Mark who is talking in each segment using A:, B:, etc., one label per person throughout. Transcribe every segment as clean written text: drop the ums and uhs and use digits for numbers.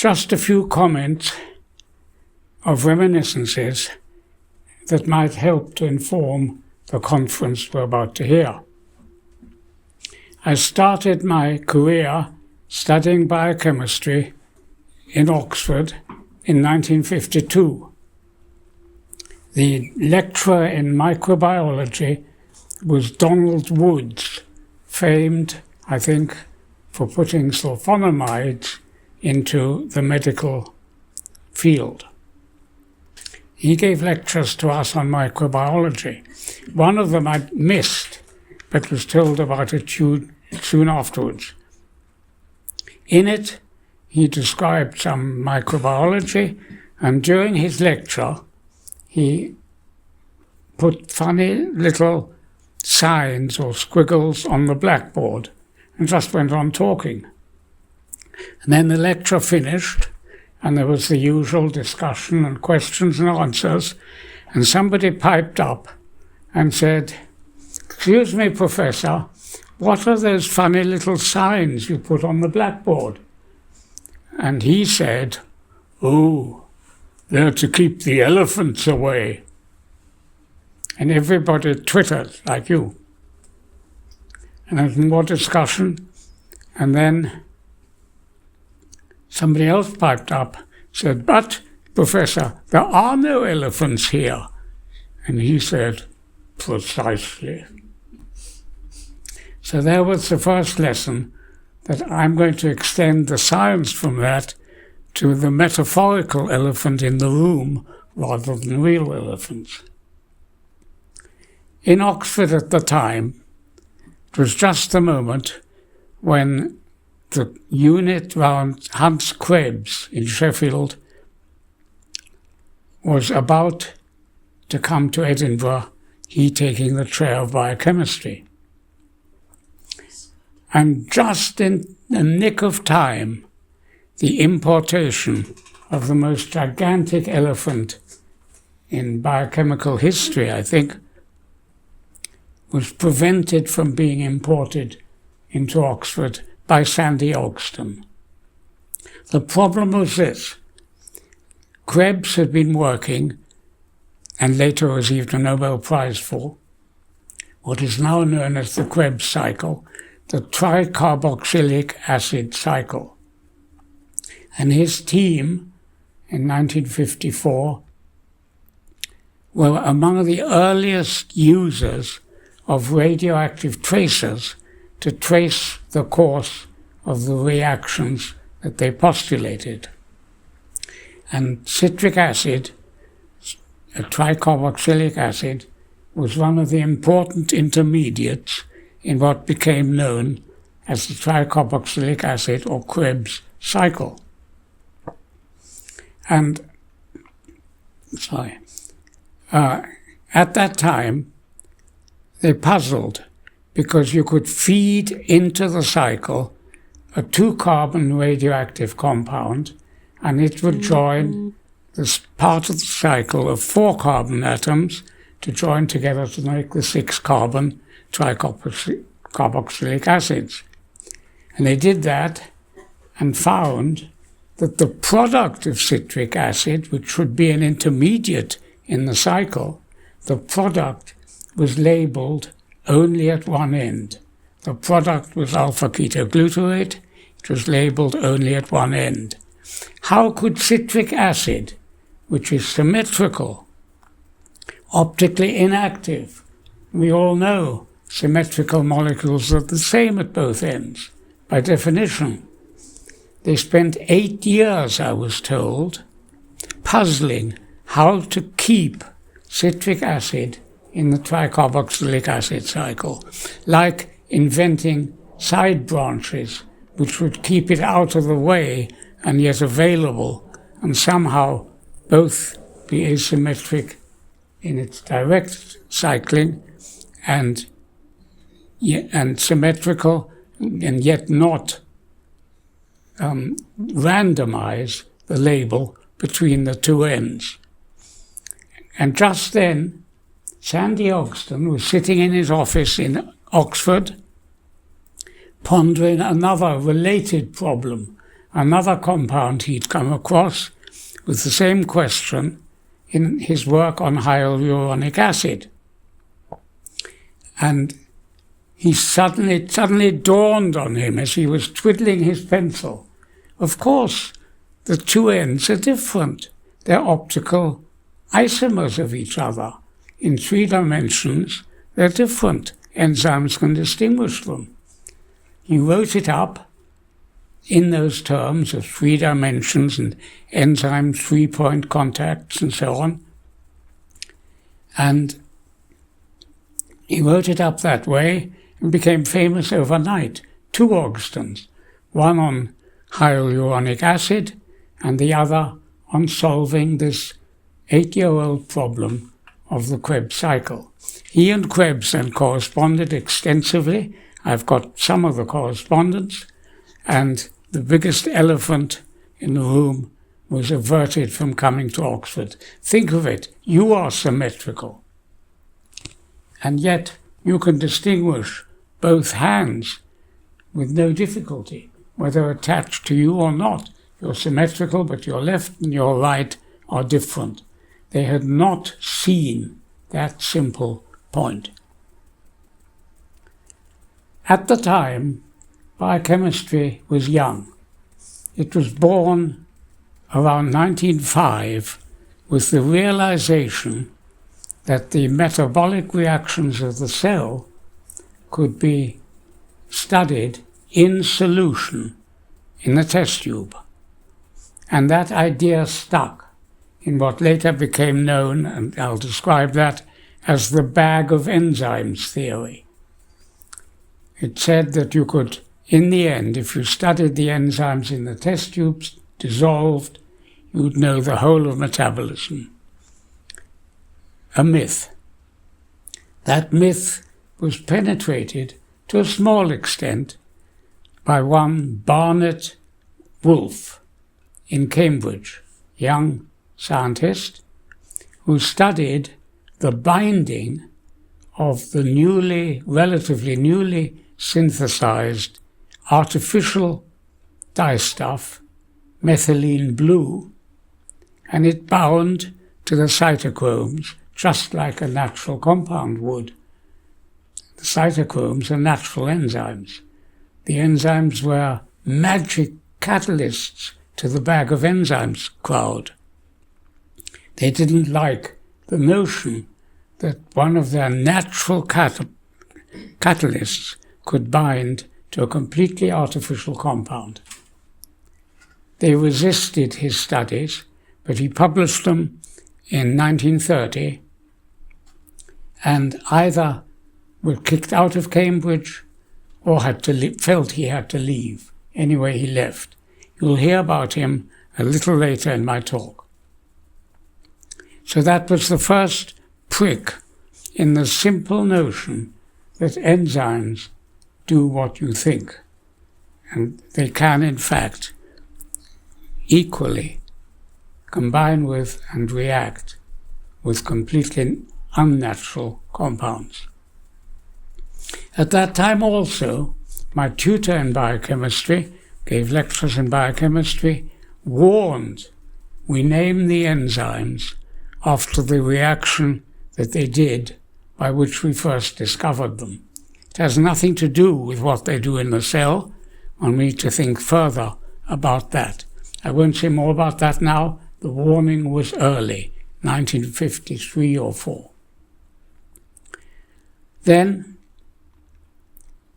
A: just a few comments of reminiscences that might help to inform the conference we're about to hear. I started my career studying biochemistry in Oxford in 1952. The lecturer in microbiology was Donald Woods, famed, I think, for putting sulfonamides into the medical field. He gave lectures to us on microbiology. One of them I missed, but was told about it soon afterwards. In it, he described some microbiology, and during his lecture, he put funny little signs or squiggles on the blackboard and just went on talking. And then the lecture finished, and there was the usual discussion and questions and answers, and somebody piped up and said, "Excuse me, Professor, what are those funny little signs you put on the blackboard?" And he said, "Oh, they're to keep the elephants away." And everybody twittered, like you. And there was more discussion, and then somebody else piped up, said, "But, Professor, there are no elephants here." And he said, "Precisely." So there was the first lesson, that I'm going to extend the science from that to the metaphorical elephant in the room rather than real elephants. In Oxford at the time, it was just the moment when the unit round Hans Krebs in Sheffield was about to come to Edinburgh, he taking the chair of biochemistry. And just in the nick of time, the importation of the most gigantic elephant in biochemical history, I think, was prevented from being imported into Oxford by Sandy Ogston. The problem was this. Krebs had been working, and later received a Nobel Prize for, what is now known as the Krebs cycle, the tricarboxylic acid cycle. And his team in 1954 were among the earliest users of radioactive tracers to trace the course of the reactions that they postulated. And citric acid, a tricarboxylic acid, was one of the important intermediates in what became known as the tricarboxylic acid or Krebs cycle. And, at that time, they puzzled because you could feed into the cycle a 2-carbon radioactive compound, and it would join this part of the cycle of 4 carbon atoms to join together to make the 6-carbon tricarboxylic acids. And they did that and found that the product of citric acid, which should be an intermediate in the cycle, the product was labeled only at one end. The product was alpha-ketoglutarate. It was labeled only at one end. How could citric acid, which is symmetrical, optically inactive? We all know symmetrical molecules are the same at both ends, by definition. They spent 8 years, I was told, puzzling how to keep citric acid in the tricarboxylic acid cycle, like inventing side branches which would keep it out of the way and yet available, and somehow both be asymmetric in its direct cycling and symmetrical, and yet not randomize the label between the two ends. And just then, Sandy Ogston was sitting in his office in Oxford, pondering another related problem another compound he'd come across with the same question in his work on hyaluronic acid. And he suddenly dawned on him as he was twiddling his pencil. Of course, the two ends are different. They're optical isomers of each other. In 3 dimensions, they're different. Enzymes can distinguish them. He wrote it up in those terms of 3 dimensions and enzyme 3-point contacts and so on. And he wrote it up that way and became famous overnight. 2 Augustins, one on hyaluronic acid and the other on solving this 8-year-old problem of the Krebs cycle. He and Krebs then corresponded extensively. I've got some of the correspondence, and the biggest elephant in the room was averted from coming to Oxford. Think of it, you are symmetrical. And yet you can distinguish both hands with no difficulty, whether attached to you or not. You're symmetrical, but your left and your right are different. They had not seen that simple point. At the time, biochemistry was young. It was born around 1905 with the realization that the metabolic reactions of the cell could be studied in solution in the test tube. And that idea stuck in what later became known, and I'll describe that, as the bag of enzymes theory. It said that you could, in the end, if you studied the enzymes in the test tubes dissolved, you'd know the whole of metabolism. A myth. That myth was penetrated to a small extent by one Barnett Wolfe in Cambridge, young scientist who studied the binding of the relatively newly synthesized artificial dyestuff, methylene blue, and it bound to the cytochromes just like a natural compound would. The cytochromes are natural enzymes. The enzymes were magic catalysts to the bag of enzymes crowd. They didn't like the notion that one of their natural catalysts could bind to a completely artificial compound. They resisted his studies, but he published them in 1930 and either were kicked out of Cambridge or felt he had to leave. Anyway, he left. You'll hear about him a little later in my talk. So that was the first prick in the simple notion that enzymes do what you think. And they can, in fact, equally combine with and react with completely unnatural compounds. At that time also, my tutor in biochemistry, gave lectures in biochemistry, warned we name the enzymes after the reaction that they did by which we first discovered them. It has nothing to do with what they do in the cell. One needs to think further about that. I won't say more about that now. The warning was early, 1953 or 4. Then,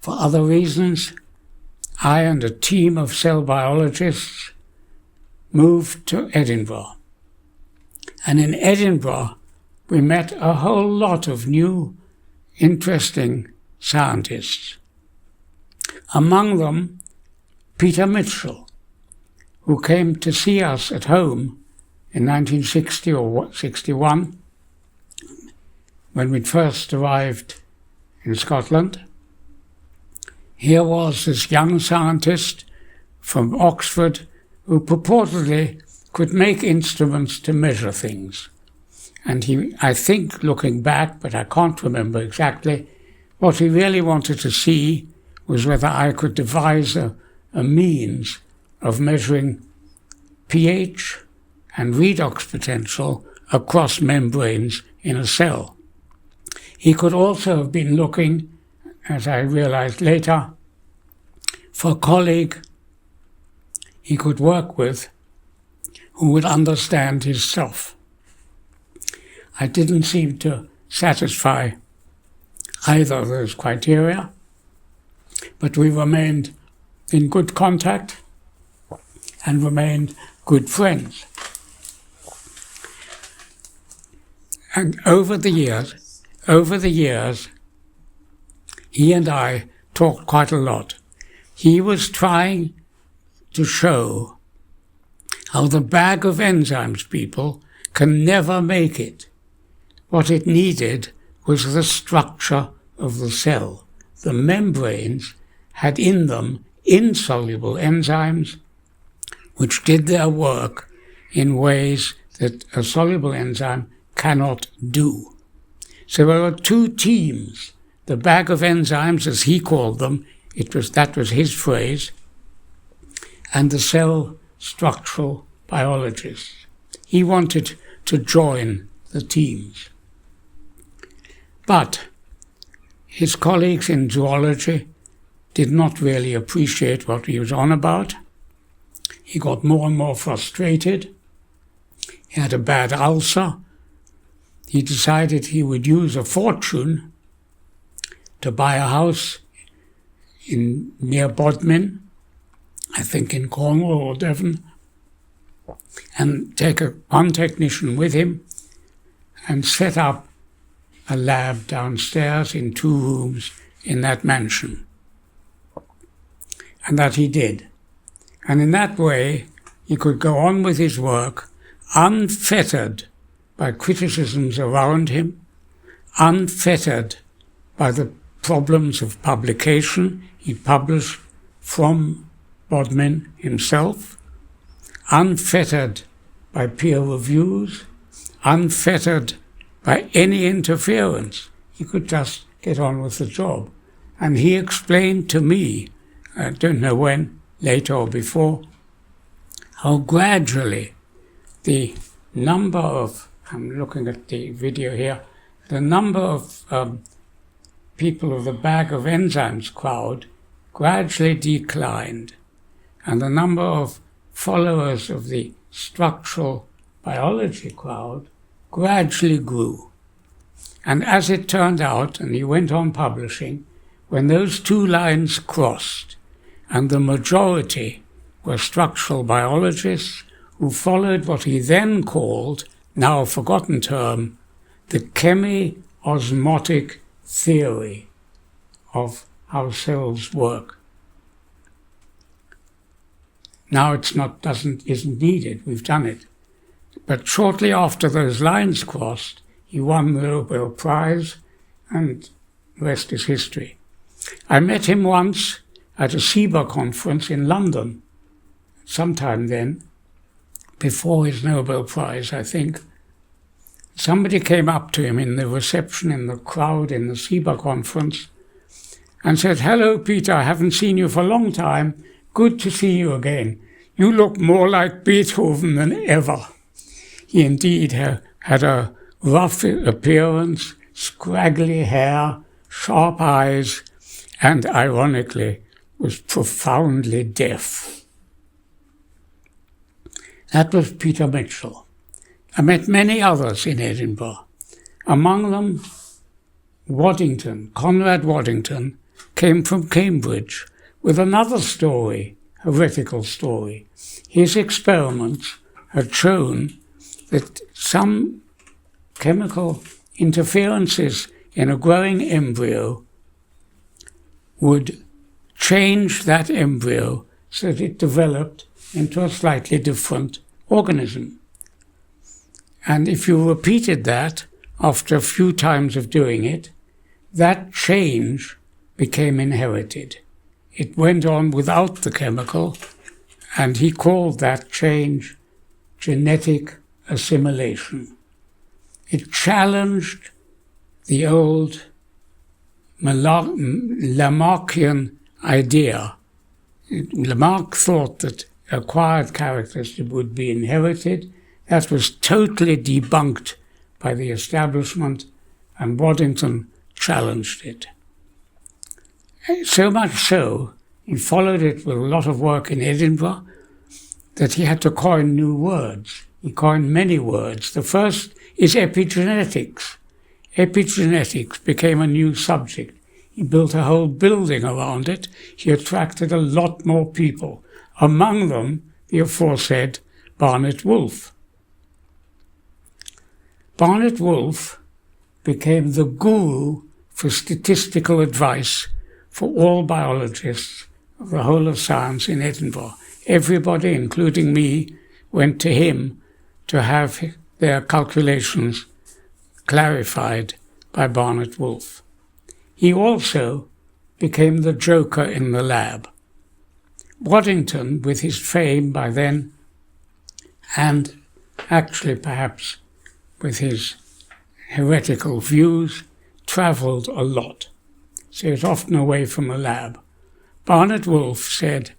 A: for other reasons, I and a team of cell biologists moved to Edinburgh. And in Edinburgh, we met a whole lot of new, interesting scientists. Among them, Peter Mitchell, who came to see us at home in 1960 or 61, when we'd first arrived in Scotland. Here was this young scientist from Oxford who purportedly could make instruments to measure things. And he, I think, looking back, but I can't remember exactly, what he really wanted to see was whether I could devise a means of measuring pH and redox potential across membranes in a cell. He could also have been looking, as I realized later, for a colleague he could work with who would understand his stuff. I didn't seem to satisfy either of those criteria, but we remained in good contact and remained good friends. And over the years, he and I talked quite a lot. He was trying to show how the bag of enzymes people can never make it. What it needed was the structure of the cell. The membranes had in them insoluble enzymes which did their work in ways that a soluble enzyme cannot do. So there were two teams, the bag of enzymes, as he called them, that was his phrase, and the cell structural biologists. He wanted to join the teams. But his colleagues in zoology did not really appreciate what he was on about. He got more and more frustrated. He had a bad ulcer. He decided he would use a fortune to buy a house near Bodmin, I think in Cornwall or Devon, and take one technician with him and set up a lab downstairs in 2 rooms in that mansion. And that he did. And in that way, he could go on with his work unfettered by criticisms around him, unfettered by the problems of publication. He published from Bodmin himself, unfettered by peer reviews, unfettered by any interference. He could just get on with the job. And he explained to me, I don't know when, later or before, how gradually the number of, I'm looking at the video here, the number of people of the bag of enzymes crowd gradually declined, and the number of followers of the structural biology crowd gradually grew. And as it turned out, and he went on publishing, when those 2 lines crossed, and the majority were structural biologists who followed what he then called, now a forgotten term, the chemi-osmotic theory of how cells work. Now isn't needed, we've done it. But shortly after those lines crossed, he won the Nobel Prize, and the rest is history. I met him once at a SIBA conference in London, sometime then, before his Nobel Prize, I think. Somebody came up to him in the reception in the crowd in the SIBA conference and said, "Hello, Peter, I haven't seen you for a long time. Good to see you again. You look more like Beethoven than ever." He indeed had a rough appearance, scraggly hair, sharp eyes, and ironically was profoundly deaf. That was Peter Mitchell. I met many others in Edinburgh. Among them, Conrad Waddington, came from Cambridge with another story, heretical story. His experiments had shown that some chemical interferences in a growing embryo would change that embryo so that it developed into a slightly different organism. And if you repeated that after a few times of doing it, that change became inherited. It went on without the chemical, and he called that change genetic assimilation. It challenged the old Lamarckian idea. Lamarck thought that acquired characteristic would be inherited. That was totally debunked by the establishment, and Waddington challenged it. So much so, he followed it with a lot of work in Edinburgh, that he had to coin new words. He coined many words. The first is epigenetics. Epigenetics became a new subject. He built a whole building around it. He attracted a lot more people. Among them, the aforesaid Barnett Wolfe. Barnett Wolfe became the guru for statistical advice for all biologists of the whole of science in Edinburgh. Everybody, including me, went to him to have their calculations clarified by Barnett Wolfe. He also became the joker in the lab. Waddington, with his fame by then, and actually perhaps with his heretical views, travelled a lot. So he was often away from the lab. Barnett Wolfe said,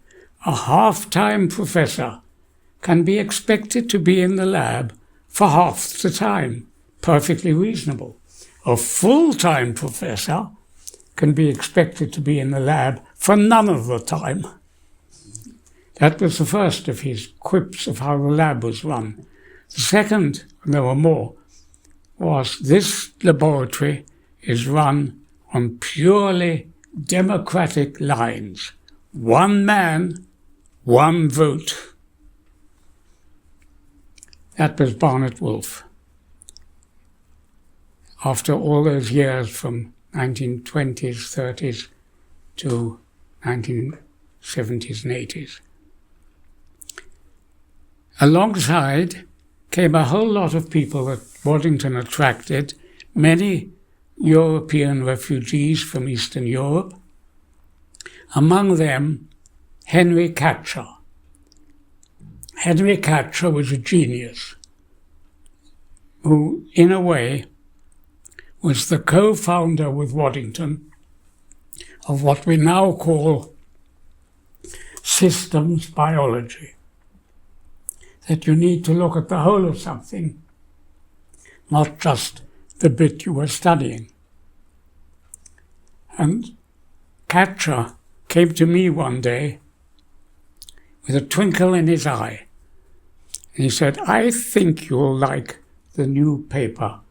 A: "A half-time professor can be expected to be in the lab for half the time. Perfectly reasonable. A full-time professor can be expected to be in the lab for none of the time." That was the first of his quips of how the lab was run. The second, and there were more, was this laboratory is run on purely democratic lines. One man, one vote. That was Barnett Wolfe. After all those years from 1920s, 30s to 1970s and 80s. Alongside came a whole lot of people that Waddington attracted, many European refugees from Eastern Europe, among them Henry Katcher. Henry Katcher was a genius who, in a way, was the co-founder with Waddington of what we now call systems biology. That you need to look at the whole of something, not just the bit you were studying. And Katcher came to me one day with a twinkle in his eye. And he said, "I think you'll like the new paper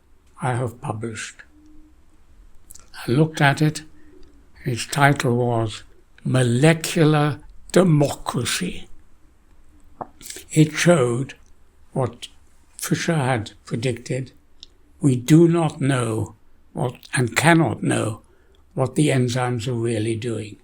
A: I have published." I looked at it. Its title was Molecular Democracy. It showed what Fisher had predicted. We do not know what, and cannot know, what the enzymes are really doing.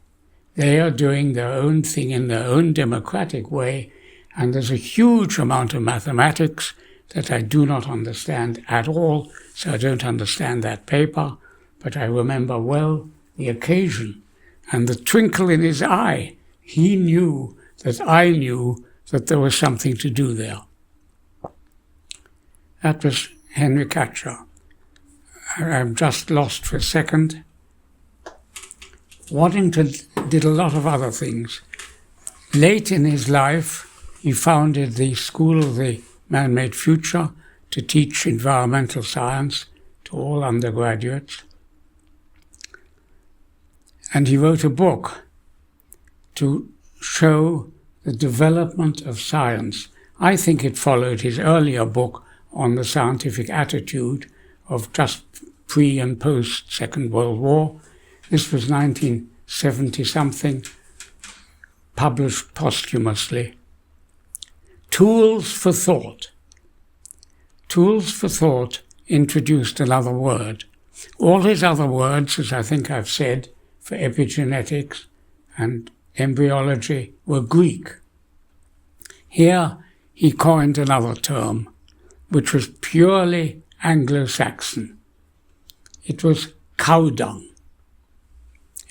A: They are doing their own thing in their own democratic way, and there's a huge amount of mathematics that I do not understand at all, so I don't understand that paper, but I remember well the occasion and the twinkle in his eye. He knew that I knew that there was something to do there. That was Henry Katcher. I'm just lost for a second. Waddington did a lot of other things. Late in his life, he founded the School of the Man-Made Future to teach environmental science to all undergraduates. And he wrote a book to show the development of science. I think it followed his earlier book on the scientific attitude of just pre and post Second World War. This was 1970-something, published posthumously. Tools for Thought. Tools for Thought introduced another word. All his other words, as I think I've said, for epigenetics and embryology were Greek. Here he coined another term, which was purely Anglo-Saxon. It was cow dung,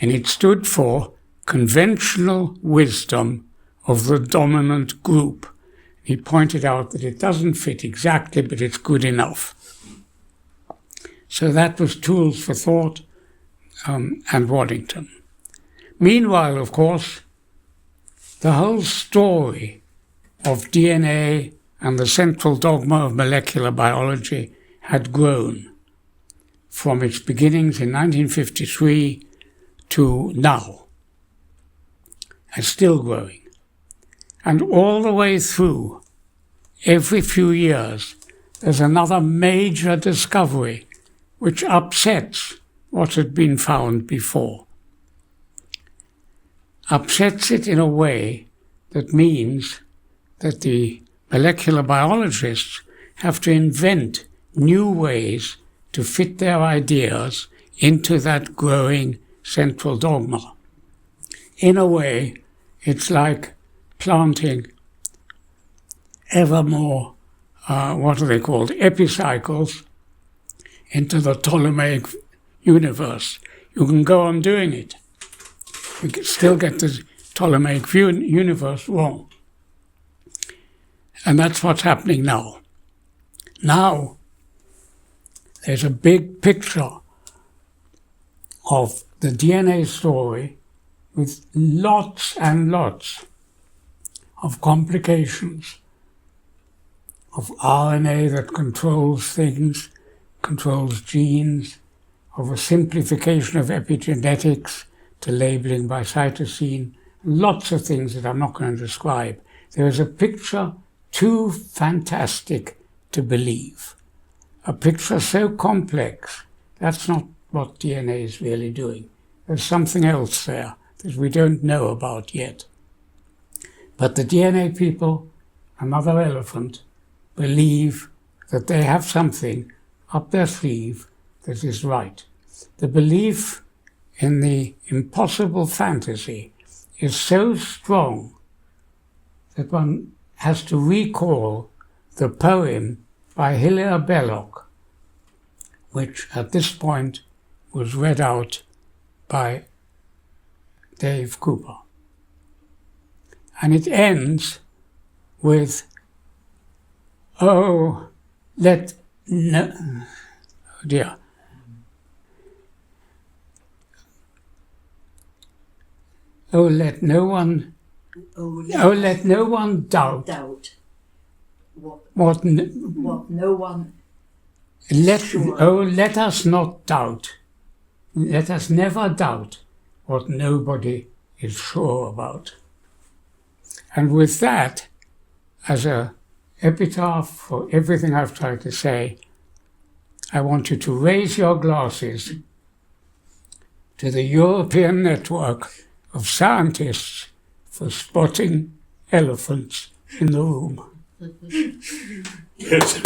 A: and it stood for conventional wisdom of the dominant group. He pointed out that it doesn't fit exactly, but it's good enough. So that was Tools for Thought and Waddington. Meanwhile, of course, the whole story of DNA and the central dogma of molecular biology had grown from its beginnings in 1953 to now, and still growing. And all the way through, every few years, there's another major discovery which upsets what had been found before. Upsets it in a way that means that the molecular biologists have to invent new ways to fit their ideas into that growing central dogma. In a way, it's like planting ever more, what are they called, epicycles into the Ptolemaic universe. You can go on doing it. You can still get the Ptolemaic universe wrong. And that's what's happening now. Now, there's a big picture of the DNA story with lots and lots of complications of RNA that controls things, controls genes, of a simplification of epigenetics to labeling by cytosine, lots of things that I'm not going to describe. There is a picture too fantastic to believe. A picture so complex, that's not what DNA is really doing. There's something else there that we don't know about yet. But the DNA people, another elephant, believe that they have something up their sleeve that is right. The belief in the impossible fantasy is so strong that one has to recall the poem by Hilaire Belloc, which at this point was read out by Dave Cooper. And it ends with, oh dear. Let no one doubt what no one let us not doubt. Let us never doubt what nobody is sure about. And with that, as a epitaph for everything I've tried to say, I want you to raise your glasses to the European network of scientists for spotting elephants in the room.
B: Yes.